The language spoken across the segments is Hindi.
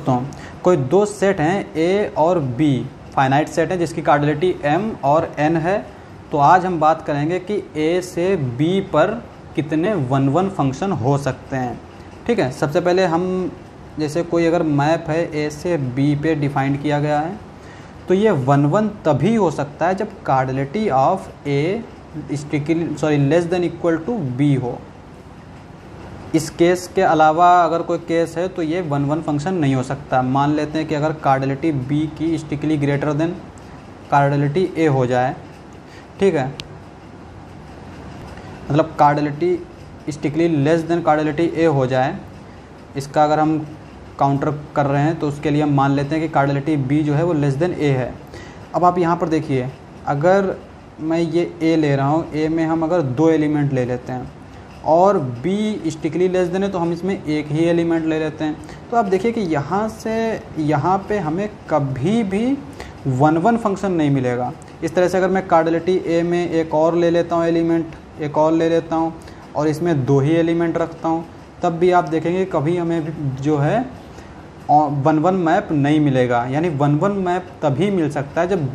तो कोई दो सेट हैं ए और बी, फाइनाइट सेट है जिसकी कार्डियलिटी m और n है। तो आज हम बात करेंगे कि a से b पर कितने 1-1 फंक्शन हो सकते हैं। ठीक है, सबसे पहले हम जैसे कोई अगर मैप है a से b पे डिफाइंड किया गया है तो ये 1-1 तभी हो सकता है जब cardinality of a less than equal to b हो। इस केस के अलावा अगर कोई केस है तो ये 1-1 फंक्शन नहीं हो सकता। मान लेते हैं कि अगर कार्डियलिटी b की स्टिकली ग्रेटर देन कार्डियलिटी a हो जाए, ठीक है, मतलब कार्डियलिटी स्टिकली लेस देन कार्डियलिटी a हो जाए, इसका अगर हम काउंटर कर रहे हैं तो उसके लिए हम मान लेते हैं कि कार्डियलिटी b जो है वो लेस देन a है। अब आप यहाँ पर देखिए, अगर मैं ये a ले रहा हूँ, a में हम अगर दो एलिमेंट ले लेते हैं और b स्टिकली लेस देन है तो हम इसमें एक ही एलिमेंट ले लेते हैं, तो आप देखिए कि यहाँ से यहाँ पे हमें कभी भी 1-1 फंक्शन नहीं मिलेगा। इस तरह से अगर मैं कार्डियलिटी a में एक और ले लेता हूँ एलिमेंट, एक और ले लेता हूँ और इसमें दो ही एलिमेंट रखता हूँ, तब भी आप देखेंगे कभी हमें जो है 1-1 मैप नहीं मिलेगा। यानी 1-1 मैप तभी मिल सकता है जब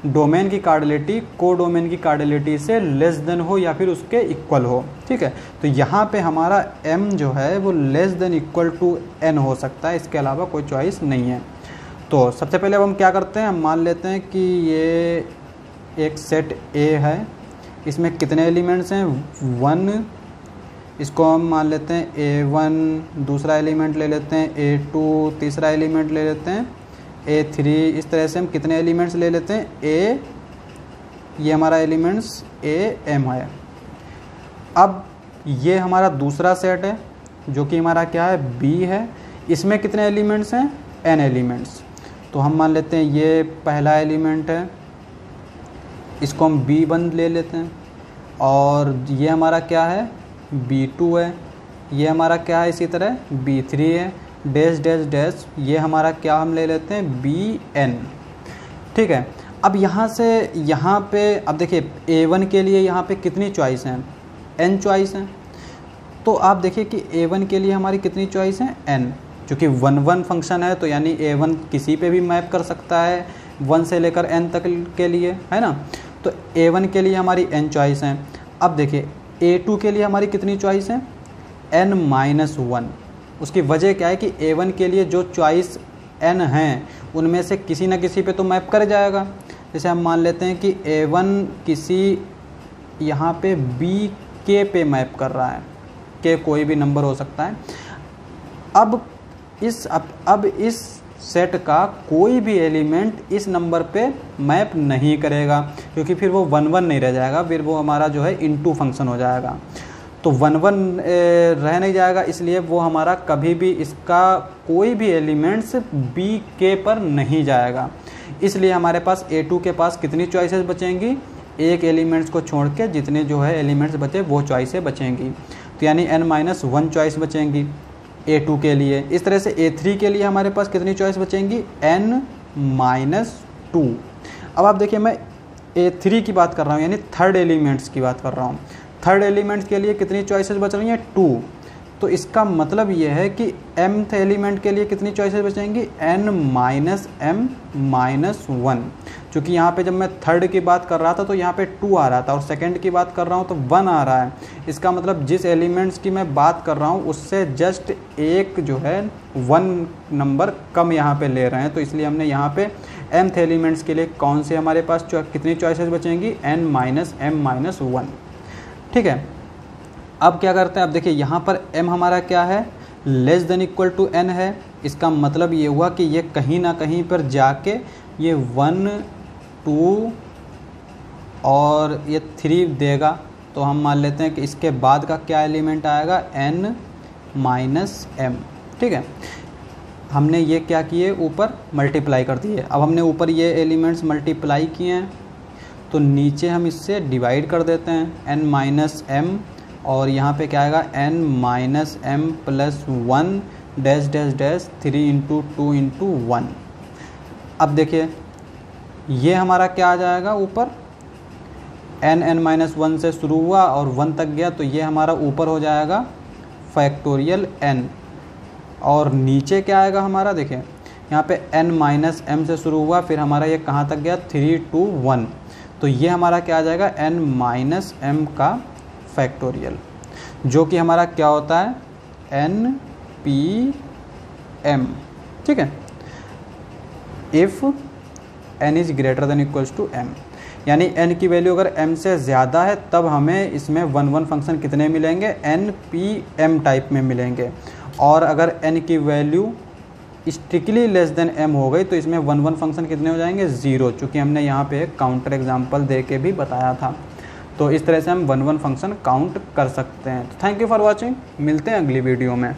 डोमेन की कार्डियलिटी कोडोमेन की कार्डियलिटी से लेस देन हो या फिर उसके इक्वल हो। ठीक है, तो यहाँ पे हमारा m जो है वो less than equal to n हो सकता है, इसके अलावा कोई चॉइस नहीं है। तो सबसे पहले अब हम क्या करते हैं, हम मान लेते हैं कि ये एक सेट A है, इसमें कितने एलिमेंट्स हैं 1, इसको हम मान लेते हैं A1, दूसरा एलिमेंट ले लेते हैं A2, तीसरा एलिमेंट ले लेते हैं A3। इस तरह से हम कितने एलिमेंट्स ले लेते हैं ये हमारा एलिमेंट्स AM है। अब ये हमारा दूसरा सेट है जो कि हमारा क्या है B है, इसमें कितने एलिमेंट्स हैं n एलिमेंट्स। तो हम मान लेते हैं ये पहला एलिमेंट है, इसको हम B1 ले लेते हैं, और ये हमारा क्या है B2 है, ये हमारा क्या है इसी तरह B3 है, डैश डैश डैश ये हमारा क्या हम ले लेते हैं Bn। ठीक है, अब यहाँ से यहाँ पे अब देखिए A1 के लिए यहाँ पे कितनी चॉइस हैं, n चॉइस हैं। तो आप देखिए कि A1 के लिए हमारी कितनी चॉइस हैं n, क्योंकि 1-1 फंक्शन है तो यानी A1 किसी पे भी मैप कर सकता है 1 से लेकर n तक के लिए, है ना। तो A1 के लिए हमारी n चॉइस हैं। अब देखिए A2 के लिए हमारी कितनी चॉइस है n-1। उसकी वजह क्या है कि A1 के लिए जो चॉइस n हैं उनमें से किसी न किसी पे तो मैप कर जाएगा। जैसे हम मान लेते हैं कि A1 किसी यहाँ पे BK पे मैप कर रहा है, k कोई भी नंबर हो सकता है। अब इस सेट का कोई भी एलिमेंट इस नंबर पे मैप नहीं करेगा, क्योंकि फिर वो 1-1 नहीं रह जाएगा, फिर वो हमारा जो है इनटू फंक्शन हो जाएगा। तो 1-1 रह नहीं जाएगा, इसलिए वो हमारा कभी भी इसका कोई भी एलिमेंट्स BK पर नहीं जाएगा। इसलिए हमारे पास A2 के पास कितनी चॉइसेस बचेंगी, एक एलिमेंट्स को छोड़ के जितने जो है एलिमेंट्स बचे वो चॉइसें बचेंगी। तो यानी n-1 चॉइस बचेंगी A2 के लिए। इस तरह से A3 के लिए हमारे पास कितनी चॉइस बचेंगी n-2। अब आप देखिए मैं A3 की बात कर रहा हूँ, यानी थर्ड एलिमेंट्स की बात कर रहा हूँ। थर्ड एलिमेंट के लिए कितनी चॉइसेस बच रही हैं 2। तो इसका मतलब ये है कि mth एलिमेंट के लिए कितनी चॉइसेस बचेंगी n-m-1। क्योंकि यहाँ पे जब मैं थर्ड की बात कर रहा था तो यहाँ पे 2 आ रहा था और सेकंड की बात कर रहा हूँ तो 1 आ रहा है। इसका मतलब जिस एलिमेंट्स की मैं बात कर रहा हूँ उससे जस्ट एक जो है 1 नंबर कम यहाँ पे ले रहे हैं। तो इसलिए हमने यहाँ पे mth एलिमेंट्स के लिए कौन से हमारे पास कितनी चॉइसेस बचेंगी n-m-1। ठीक है, अब क्या करते हैं, अब देखिए यहाँ पर m हमारा क्या है less than equal to n है। इसका मतलब ये हुआ कि ये कहीं ना कहीं पर जाके ये 1, 2 और ये 3 देगा। तो हम मान लेते हैं कि इसके बाद का क्या एलिमेंट आएगा n-m। ठीक है, हमने ये क्या किए ऊपर मल्टीप्लाई कर दिए। अब हमने ऊपर ये एलिमेंट्स मल्टीप्लाई किए हैं तो नीचे हम इससे डिवाइड कर देते हैं n-m, और यहाँ पे क्या आएगा n-m+1 डैश डैश डैश 3 × 2 × 1। अब देखिए ये हमारा क्या आ जाएगा ऊपर n-1 से शुरू हुआ और 1 तक गया, तो ये हमारा ऊपर हो जाएगा फैक्टोरियल n। और नीचे क्या आएगा हमारा, देखिए यहाँ पे n माइनस एम से शुरू हुआ, फिर हमारा ये कहाँ तक गया 3 2 1, तो ये हमारा क्या आ जाएगा n माइनस एम का फैक्टोरियल, जो कि हमारा क्या होता है n p m, ठीक है, if n is greater than equals to m, यानी n की वैल्यू अगर m से ज़्यादा है तब हमें इसमें 1 1 फंक्शन कितने मिलेंगे, n p m टाइप में मिलेंगे, और अगर n की value strictly less than m हो गई तो इसमें 1 1 फंक्शन कितने हो जाएंगे, 0, चूँकि हमने यहाँ पे एक काउंटर एग्जांपल दे के भी बताया था। तो इस तरह से हम 1 1 फंक्शन काउंट कर सकते हैं। तो थैंक यू फॉर वॉचिंग, मिलते हैं अगली वीडियो में।